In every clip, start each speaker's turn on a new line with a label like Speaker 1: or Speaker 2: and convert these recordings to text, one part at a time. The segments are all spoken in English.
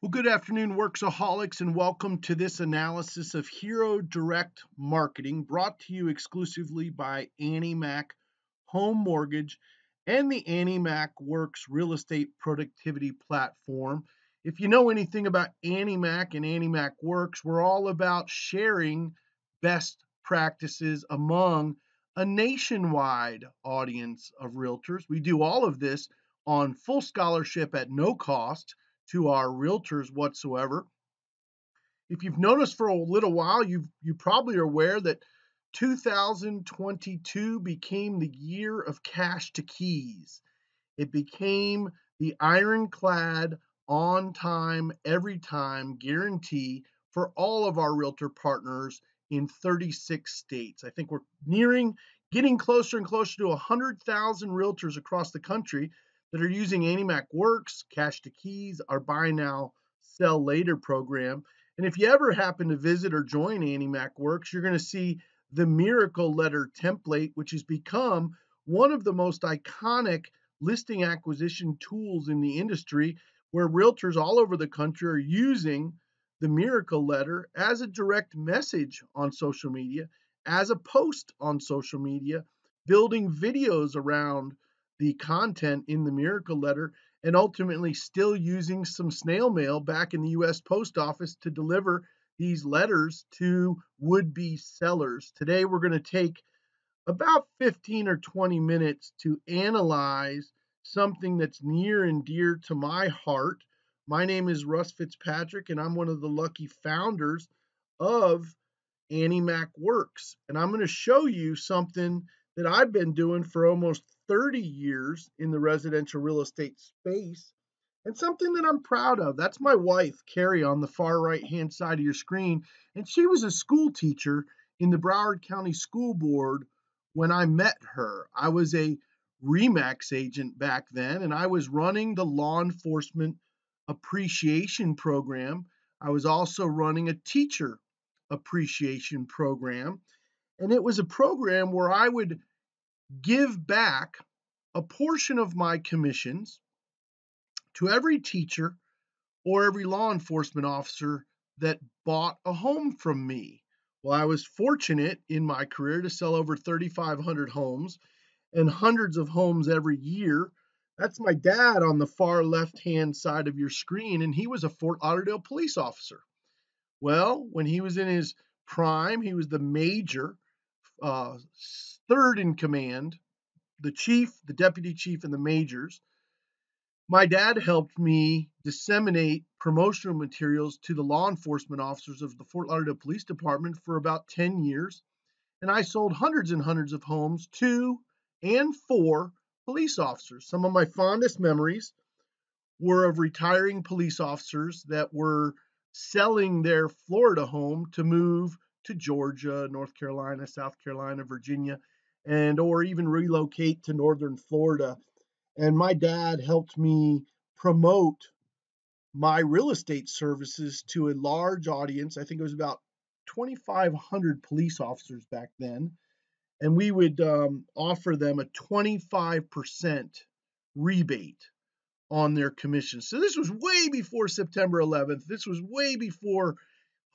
Speaker 1: Well, good afternoon, Worxaholics, and welcome to this analysis of Hero Direct Marketing brought to you exclusively by AnnieMac Home Mortgage and the AnnieMac Worx Real Estate Productivity Platform. If you know anything about AnnieMac and AnnieMac Worx, we're all about sharing best practices among a nationwide audience of realtors. We do all of this on full scholarship at no cost to our realtors whatsoever. If you've noticed for a little while, you probably are aware that 2022 became the year of cash to keys. It became the ironclad, on time, every time guarantee for all of our realtor partners in 36 states. I think we're getting closer and closer to 100,000 realtors across the country that are using AnnieMac Worx, Cash to Keys, our Buy Now, Sell Later program. And if you ever happen to visit or join AnnieMac Worx, you're going to see the Miracle Letter template, which has become one of the most iconic listing acquisition tools in the industry, where realtors all over the country are using the Miracle Letter as a direct message on social media, as a post on social media, building videos around the content in the Miracle Letter, and ultimately still using some snail mail back in the US Post Office to deliver these letters to would-be sellers. Today, we're going to take about 15 or 20 minutes to analyze something that's near and dear to my heart. My name is Russ Fitzpatrick, and I'm one of the lucky founders of AnnieMac Worx. And I'm going to show you something that I've been doing for almost 30 years in the residential real estate space, and something that I'm proud of. That's my wife, Carrie, on the far right hand side of your screen. And she was a school teacher in the Broward County School Board when I met her. I was a REMAX agent back then, and I was running the law enforcement appreciation program. I was also running a teacher appreciation program. And it was a program where I would give back a portion of my commissions to every teacher or every law enforcement officer that bought a home from me. Well, I was fortunate in my career to sell over 3,500 homes and hundreds of homes every year. That's my dad on the far left-hand side of your screen, and he was a Fort Lauderdale police officer. Well, when he was in his prime, he was the major, uh, third in command, the chief, the deputy chief, and the majors. My dad helped me disseminate promotional materials to the law enforcement officers of the Fort Lauderdale Police Department for about 10 years. And I sold hundreds and hundreds of homes to and for police officers. Some of my fondest memories were of retiring police officers that were selling their Florida home to move to Georgia, North Carolina, South Carolina, Virginia, and or even relocate to northern Florida. And my dad helped me promote my real estate services to a large audience. I think it was about 2,500 police officers back then. And we would offer them a 25% rebate on their commissions. So this was way before September 11th. This was way before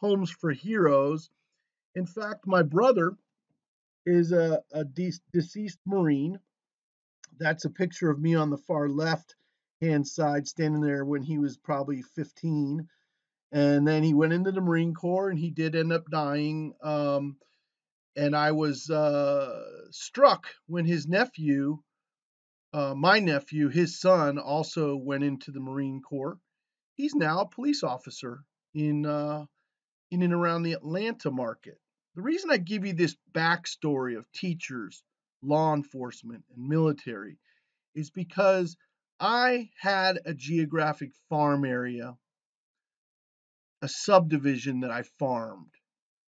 Speaker 1: Homes for Heroes. In fact, my brother is a deceased Marine. That's a picture of me on the far left hand side standing there when he was probably 15. And then he went into the Marine Corps and he did end up dying. And I was struck when his nephew, my nephew, his son, also went into the Marine Corps. He's now a police officer in and around the Atlanta market. The reason I give you this backstory of teachers, law enforcement, and military is because I had a geographic farm area, a subdivision that I farmed,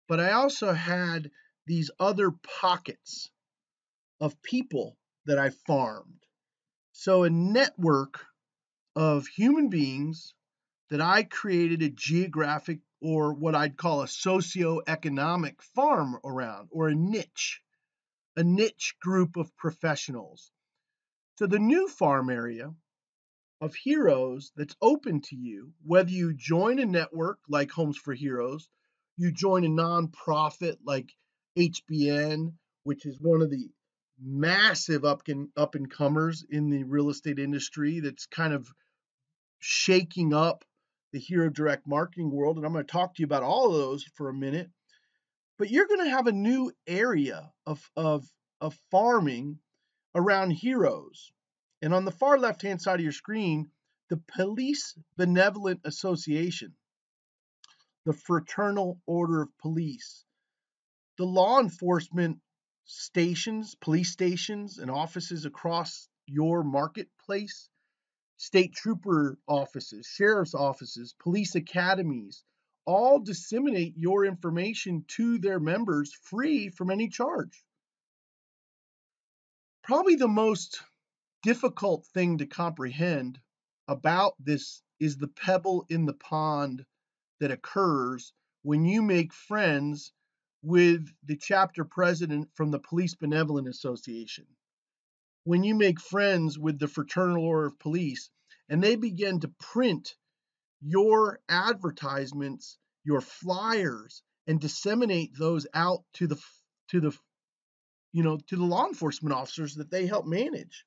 Speaker 1: but I also had these other pockets of people that I farmed. So, a network of human beings that I created a geographic, or what I'd call a socio-economic farm around, or a niche group of professionals. So the new farm area of heroes that's open to you, whether you join a network like Homes for Heroes, you join a nonprofit like HBN, which is one of the massive up and comers in the real estate industry that's kind of shaking up the hero direct marketing world. And I'm going to talk to you about all of those for a minute. But you're going to have a new area of farming around heroes. And on the far left hand side of your screen, the Police Benevolent Association, the Fraternal Order of Police, the law enforcement stations, police stations, and offices across your marketplace, state trooper offices, sheriff's offices, police academies, all disseminate your information to their members free from any charge. Probably the most difficult thing to comprehend about this is the pebble in the pond that occurs when you make friends with the chapter president from the Police Benevolent Association. When you make friends with the Fraternal Order of Police and they begin to print your advertisements, your flyers, and disseminate those out to the to the law enforcement officers that they help manage.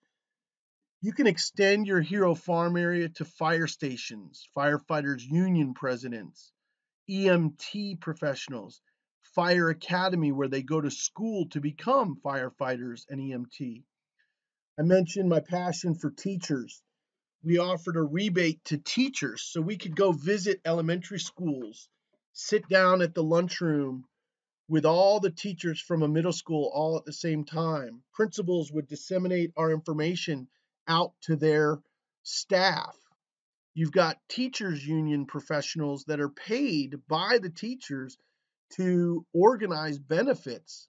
Speaker 1: You can extend your hero farm area to fire stations, firefighters union presidents, EMT professionals, fire academy where they go to school to become firefighters and EMT. I mentioned my passion for teachers. We offered a rebate to teachers so we could go visit elementary schools, sit down at the lunchroom with all the teachers from a middle school all at the same time. Principals would disseminate our information out to their staff. You've got teachers union professionals that are paid by the teachers to organize benefits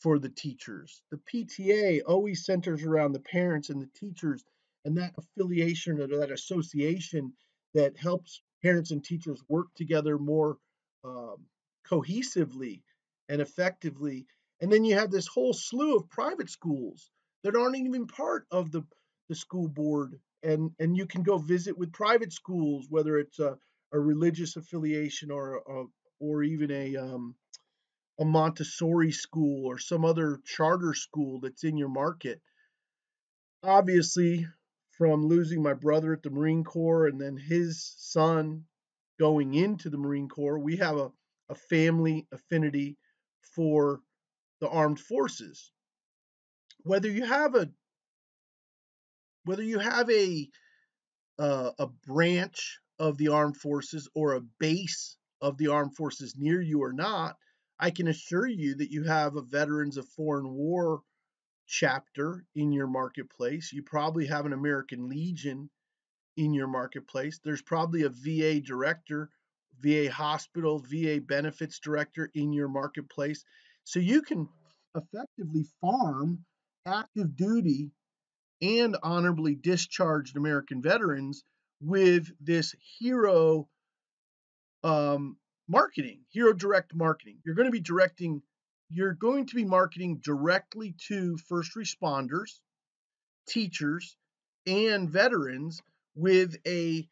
Speaker 1: for the teachers. The PTA always centers around the parents and the teachers and that affiliation or that association that helps parents and teachers work together more um, cohesively and effectively. And then you have this whole slew of private schools that aren't even part of the school board. And you can go visit with private schools, whether it's a religious affiliation or even a Montessori school or some other charter school that's in your market. Obviously, from losing my brother at the Marine Corps and then his son going into the Marine Corps, we have a family affinity for the armed forces. Whether you have a whether you have a branch of the armed forces or a base of the armed forces near you or not, I can assure you that you have a Veterans of Foreign War chapter in your marketplace. You probably have an American Legion in your marketplace. There's probably a VA director, VA hospital, VA benefits director in your marketplace. So you can effectively farm active duty and honorably discharged American veterans with this hero marketing, hero direct marketing. You're going to be marketing directly to first responders, teachers, and veterans with a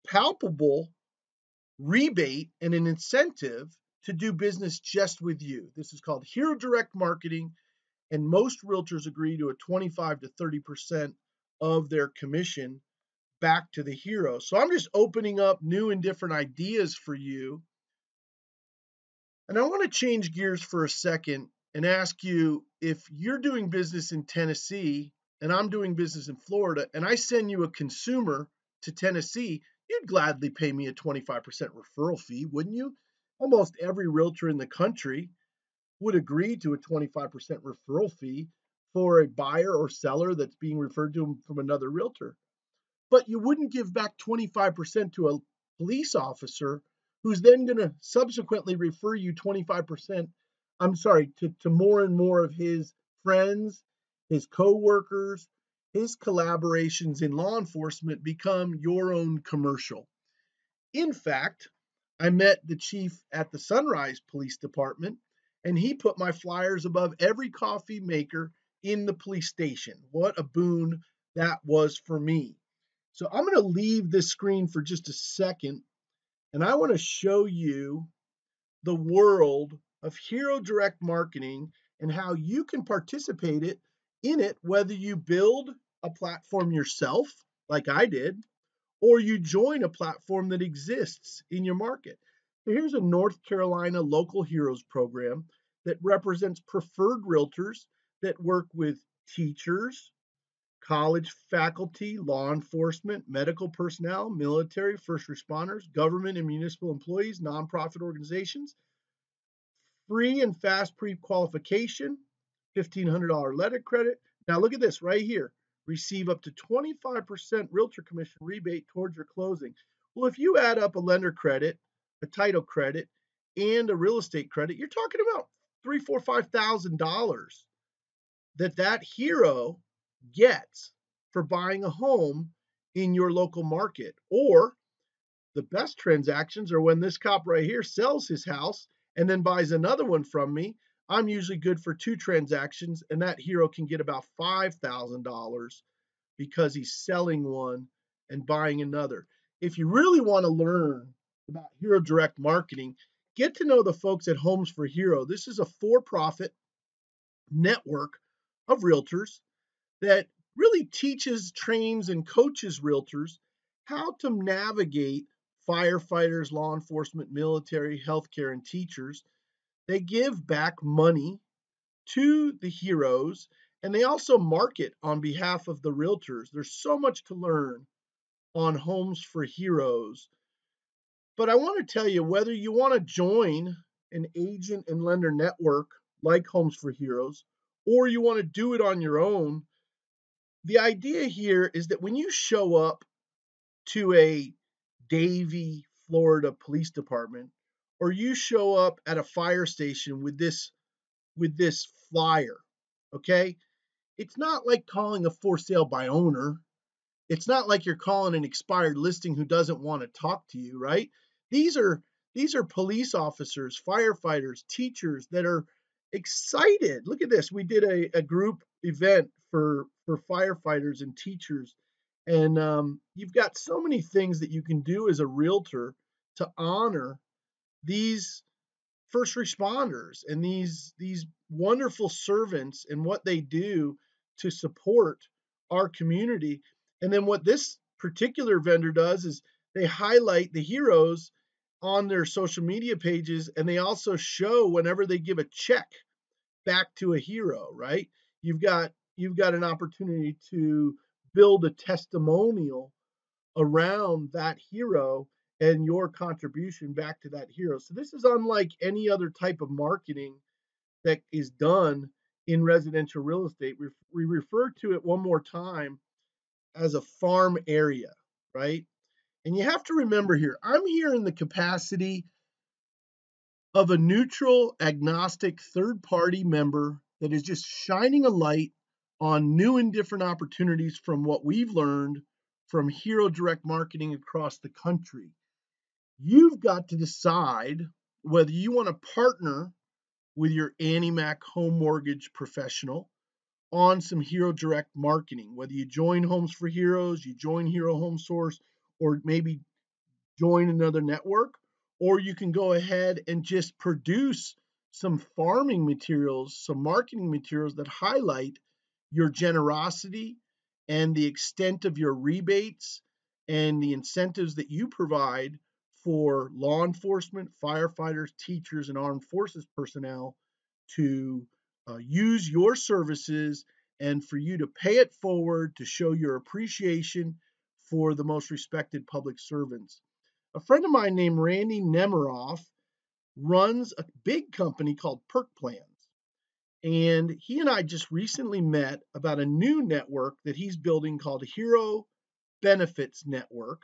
Speaker 1: palpable rebate and an incentive to do business just with you. This is called hero direct marketing, and most realtors agree to a 25 to 30% of their commission back to the hero. So I'm just opening up new and different ideas for you. And I want to change gears for a second and ask you, if you're doing business in Tennessee and I'm doing business in Florida and I send you a consumer to Tennessee, you'd gladly pay me a 25% referral fee, wouldn't you? Almost every realtor in the country would agree to a 25% referral fee for a buyer or seller that's being referred to from another realtor. But you wouldn't give back 25% to a police officer who's then going to subsequently refer you 25%, to more and more of his friends, his coworkers, his collaborations in law enforcement become your own commercial. In fact, I met the chief at the Sunrise Police Department, and he put my flyers above every coffee maker in the police station. What a boon that was for me. So I'm going to leave this screen for just a second, and I want to show you the world of Hero Direct Marketing and how you can participate in it, whether you build a platform yourself, like I did, or you join a platform that exists in your market. So here's a North Carolina Local Heroes program that represents preferred realtors that work with teachers, college faculty, law enforcement, medical personnel, military, first responders, government and municipal employees, nonprofit organizations. Free and fast pre-qualification, $1,500 letter credit. Now look at this right here. Receive up to 25% realtor commission rebate towards your closing. Well, if you add up a lender credit, a title credit, and a real estate credit, you're talking about $3,000, $4,000, $5,000 that hero gets for buying a home in your local market. Or the best transactions are when this cop right here sells his house and then buys another one from me. I'm usually good for 2 transactions, and that hero can get about $5,000 because he's selling one and buying another. If you really want to learn about Hero Direct Marketing, get to know the folks at Homes for Hero. This is a for-profit network of realtors that really teaches, trains, and coaches realtors how to navigate firefighters, law enforcement, military, healthcare, and teachers. They give back money to the heroes, and they also market on behalf of the realtors. There's so much to learn on Homes for Heroes. But I want to tell you, whether you want to join an agent and lender network like Homes for Heroes, or you want to do it on your own, the idea here is that when you show up to a Davie, Florida police department, or you show up at a fire station with this flyer, okay? It's not like calling a for sale by owner. It's not like you're calling an expired listing who doesn't want to talk to you, right? These are police officers, firefighters, teachers that are excited. Look at this. We did a group event for firefighters and teachers, and you've got so many things that you can do as a realtor to honor these first responders and these wonderful servants and what they do to support our community. And then what this particular vendor does is they highlight the heroes on their social media pages, and they also show whenever they give a check back to a hero, right? You've got an opportunity to build a testimonial around that hero and your contribution back to that hero. So this is unlike any other type of marketing that is done in residential real estate. We refer to it one more time as a farm area, right? And you have to remember here, I'm here in the capacity of a neutral, agnostic, third party member that is just shining a light on new and different opportunities from what we've learned from Hero Direct Marketing across the country. You've got to decide whether you want to partner with your AnnieMac home mortgage professional on some Hero Direct Marketing, whether you join Homes for Heroes, you join Hero Home Source, or maybe join another network, or you can go ahead and just produce some farming materials, some marketing materials that highlight your generosity and the extent of your rebates and the incentives that you provide for law enforcement, firefighters, teachers, and armed forces personnel to use your services and for you to pay it forward to show your appreciation for the most respected public servants. A friend of mine named Randy Nemiroff runs a big company called Perk Plans. And he and I just recently met about a new network that he's building called Hero Benefits Network.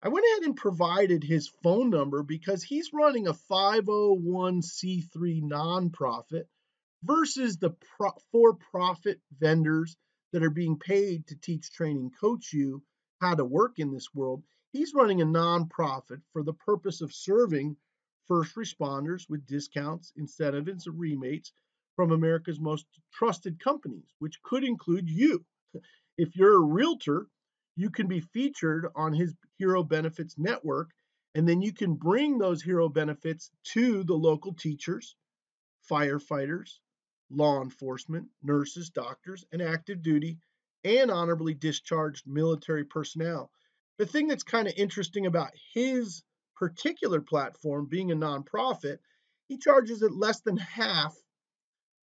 Speaker 1: I went ahead and provided his phone number because he's running a 501c3 nonprofit versus the for-profit vendors that are being paid to teach, train, and coach you how to work in this world. He's running a nonprofit for the purpose of serving first responders with discounts, incentives, and rebates from America's most trusted companies, which could include you. If you're a realtor, you can be featured on his hero benefits network, and then you can bring those hero benefits to the local teachers, firefighters, law enforcement, nurses, doctors, and active duty and honorably discharged military personnel. The thing that's kind of interesting about his particular platform, being a nonprofit, he charges at less than half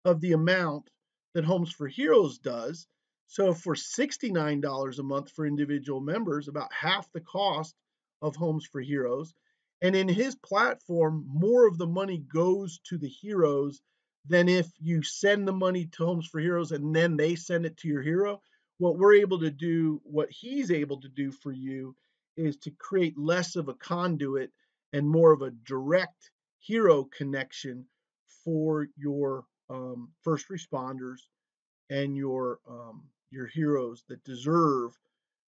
Speaker 1: of the amount that Homes for Heroes does. So for $69 a month for individual members, about half the cost of Homes for Heroes. And in his platform, more of the money goes to the heroes than if you send the money to Homes for Heroes and then they send it to your hero. What we're able to do, what he's able to do for you, is to create less of a conduit and more of a direct hero connection for your first responders and your heroes that deserve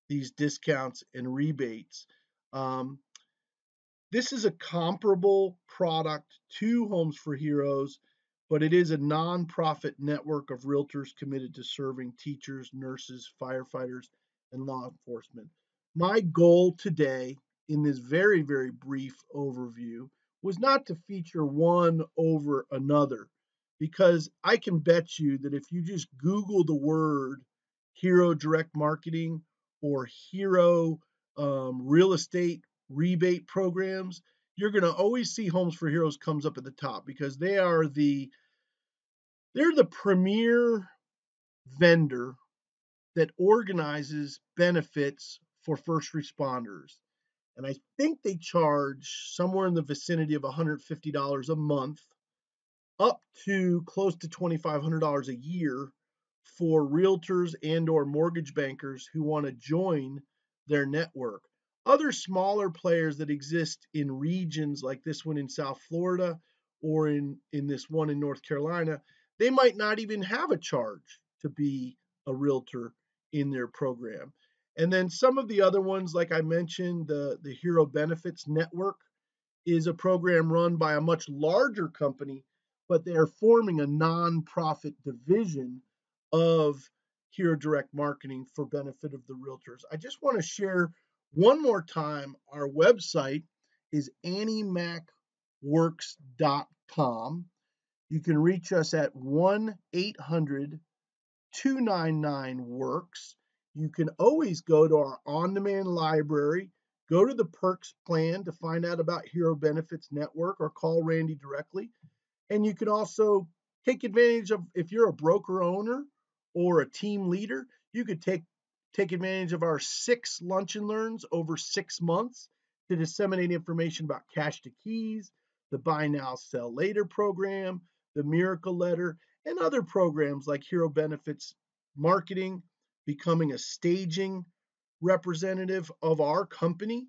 Speaker 1: these discounts and rebates. Um, this is a comparable product to Homes for Heroes, but it is a nonprofit network of realtors committed to serving teachers, nurses, firefighters, and law enforcement. My goal today, in this very, very brief overview, was not to feature one over another, because I can bet you that if you just Google the word hero direct marketing or hero real estate rebate programs, you're going to always see Homes for Heroes comes up at the top, because they're the premier vendor that organizes benefits for first responders. And I think they charge somewhere in the vicinity of $150 a month, up to close to $2,500 a year for realtors and or mortgage bankers who want to join their network. Other smaller players that exist in regions like this one in South Florida or in this one in North Carolina, they might not even have a charge to be a realtor in their program. And then some of the other ones, like I mentioned, the Hero Benefits Network is a program run by a much larger company, but they are forming a nonprofit division of Hero Direct Marketing for benefit of the realtors. I just want to share one more time, our website is AnnieMacWorks.com. You can reach us at 1-800-299-WORKS. You can always go to our on-demand library, go to the perks plan to find out about Hero Benefits Network, or call Randy directly. And you can also take advantage of, if you're a broker owner or a team leader, you could take advantage of our 6 lunch and learns over 6 months to disseminate information about cash to keys, the buy now, sell later program, the miracle letter, and other programs like Hero Benefits Marketing, becoming a staging representative of our company,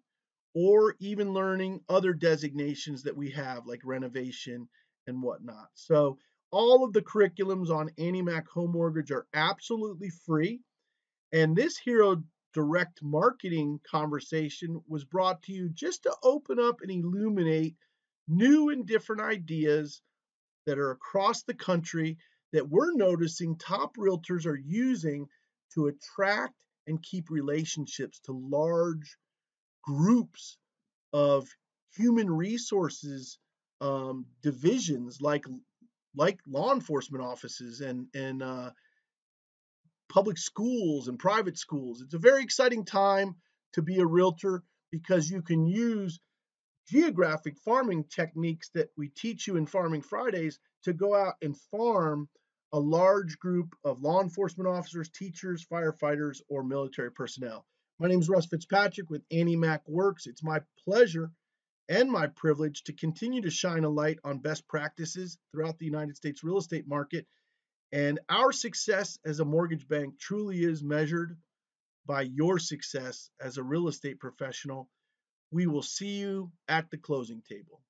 Speaker 1: or even learning other designations that we have like renovation and whatnot. So all of the curriculums on AnnieMac Home Mortgage are absolutely free. And this Hero Direct Marketing conversation was brought to you just to open up and illuminate new and different ideas that are across the country that we're noticing top realtors are using to attract and keep relationships to large groups of human resources divisions, like law enforcement offices and public schools and private schools. It's a very exciting time to be a realtor, because you can use geographic farming techniques that we teach you in Farming Fridays to go out and farm a large group of law enforcement officers, teachers, firefighters, or military personnel. My name is Russ Fitzpatrick with AnnieMac Works. It's my pleasure and my privilege to continue to shine a light on best practices throughout the United States real estate market. And our success as a mortgage bank truly is measured by your success as a real estate professional. We will see you at the closing table.